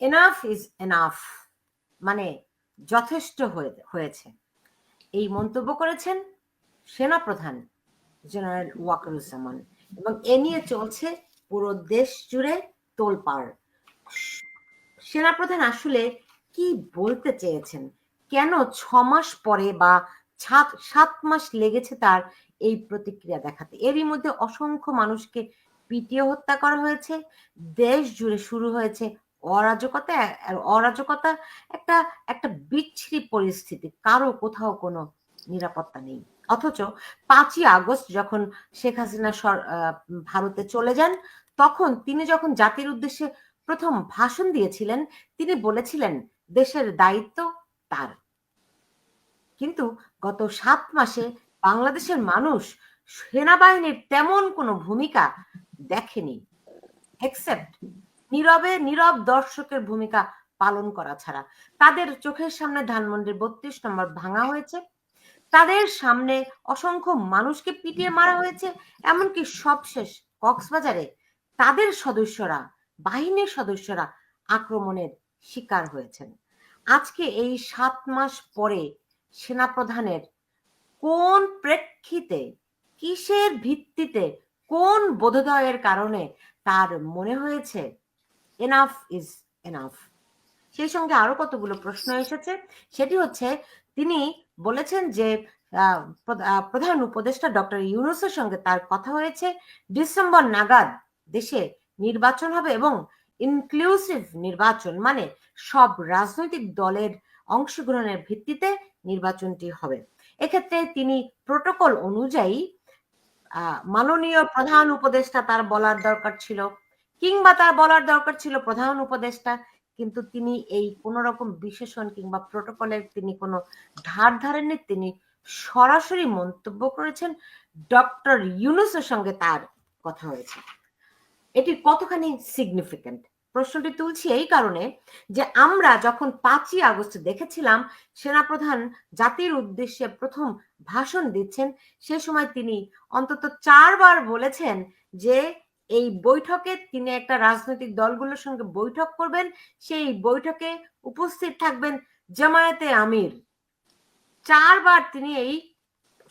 Enough is enough, মানে যথেষ্ট হয়েছে, এই মন্তব্য করেছেন সেনাপ্রধান জেনারেল ওয়াকারুজ্জামান, এবং এ নিয়ে চলছে পুরো দেশ জুড়ে তোলপাড়। সেনাপ্রধান আসলে কি বলতে চেয়েছেন, কেন 6 মাস পরে বা 7 মাস লেগেছে তার এই প্রতিক্রিয়া দেখাতে? এরই মধ্যে অসংখ্য মানুষকে পিটিয়ে হত্যা করা হয়েছে, দেশ জুড়ে শুরু হয়েছে অরাজকতা। অরাজকতা একটা একটা বিচ্ছিরি পরিস্থিতি, কারো কোথাও কোনো নিরাপত্তা নেই। অথচ 5ই আগস্ট যখন শেখ হাসিনা ভারতে চলে যান, তখন তিনি যখন জাতির উদ্দেশ্যে প্রথম ভাষণ দিয়েছিলেন, তিনি বলেছিলেন দেশের দায়িত্ব তার। কিন্তু গত 7 মাসে বাংলাদেশের মানুষ সেনাবাহিনীর তেমন কোনো ভূমিকা দেখেনি, এক্সেপ্ট নীরব দর্শকের ভূমিকা পালন করা ছাড়া। তাদের চোখের সামনে ধানমন্ডির 32 নম্বর ভাঙা হয়েছে, তাদের সামনে অসংখ্য মানুষকে পিটিয়ে মারা হয়েছে, এমনকি সবশেষ কক্সবাজারে তাদের সদস্যরা, বাহিনীর সদস্যরা আক্রমণের শিকার হয়েছেন। আজকে এই 7 মাস পরে সেনাপ্রধানের কোন প্রেক্ষিতে, কিসের ভিত্তিতে, কোন বোধোদয়ের কারণে তার মনে হয়েছে এনাফ ইজ এনাফ? সেই সঙ্গে আরো কতগুলো প্রশ্ন এসেছে। সেটি হচ্ছে, তিনি বলেছেন যে প্রধান উপদেষ্টা ডক্টর ইউনূসের সঙ্গে তার কথা হয়েছে, ডিসেম্বর নাগাদ দেশে নির্বাচন হবে এবং ইনক্লুসিভ নির্বাচন, মানে সব রাজনৈতিক দলের অংশগ্রহণের ভিত্তিতে নির্বাচনটি হবে। এক্ষেত্রে তিনি প্রোটোকল অনুযায়ী মাননীয় প্রধান উপদেষ্টা তার বলার দরকার ছিল, কিংবা তার বলার দরকার ছিল প্রধান উপদেষ্টা, কিন্তু তিনি এই কোন রকম বিশেষণ কিংবা প্রোটোকলের তিনি কোনো ধার ধারেননি। তিনি সরাসরি মন্তব্য করেছেন ডক্টর ইউনূসের সঙ্গে তার কথা হয়েছে। এটি কতখানি সিগনিফিক্যান্ট প্রশ্নটি তুলছি এই কারণে যে আমরা যখন 5ই আগস্ট দেখেছিলাম সেনাপ্রধান জাতির উদ্দেশ্যে প্রথম ভাষণ দিচ্ছেন, সে সময় তিনি অন্তত 4 বার বলেছেন যে এই বৈঠকে তিনি একটা রাজনৈতিক দলগুলোর সঙ্গে বৈঠক করবেন, সেই বৈঠকে উপস্থিত থাকবেন জামায়াতে আমির। 4 বার তিনি এই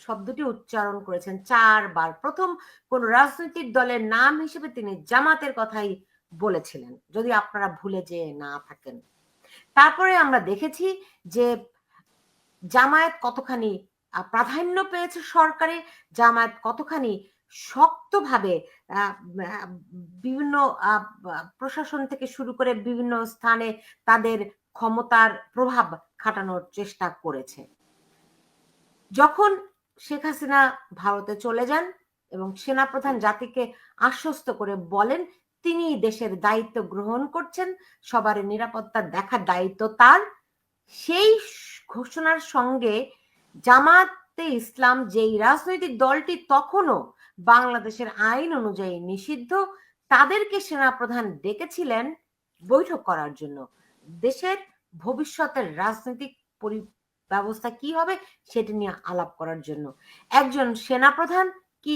শব্দটি উচ্চারণ করেছেন, 4 বার। প্রথম কোন রাজনৈতিক দলের নাম হিসেবে তিনি জামাতের কথাই বলেছিলেন, যদি আপনারা ভুলে যে না থাকেন। তারপরে আমরা দেখেছি যে জামায়াত কতখানি প্রাধান্য পেয়েছে সরকারে, জামায়াত কতখানি শক্তভাবে বিভিন্ন প্রশাসন থেকে শুরু করে বিভিন্ন স্থানে তাদের ক্ষমতার প্রভাব খাটানোর চেষ্টা করেছে। যখন শেখ হাসিনা ভারতে চলে যান এবং সেনাপ্রধান জাতিকে আশ্বস্ত করে বলেন তিনি দেশের দায়িত্ব গ্রহণ করছেন, সবার নিরাপত্তা দেখার দায়িত্ব তার, সেই ঘোষণার সঙ্গে জামাতে ইসলাম, যেই রাজনৈতিক দলটি তখনও বাংলাদেশের আইন অনুযায়ী নিষিদ্ধ, তাদেরকে সেনাপ্রধান ডেকেছিলেন বৈঠক করার জন্য, দেশের ভবিষ্যতের রাজনৈতিক ব্যবস্থা কি হবে সেটা নিয়ে আলাপ করার জন্য। একজন সেনাপ্রধান কি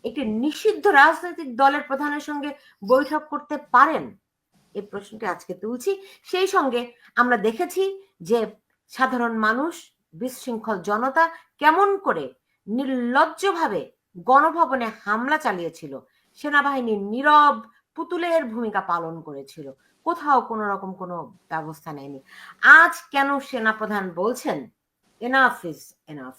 একটি নিষিদ্ধ রাজনৈতিক দলের প্রধানের সঙ্গে বৈঠক করতে পারেন? এই প্রশ্নটি আজকে তুলছি। সেই সঙ্গে আমরা দেখেছি যে সাধারণ মানুষ, বিশৃঙ্খল জনতা কেমন করে নির্লজ্জভাবে গণভবনে হামলা চালিয়েছিল, সেনাবাহিনী নীরব পুতুলের ভূমিকা পালন করেছিল, কোথাও কোনো রকম কোনো ব্যবস্থা নেয়নি। আজ কেন সেনাপ্রধান বলছেন এনাফ ইজ এনাফ?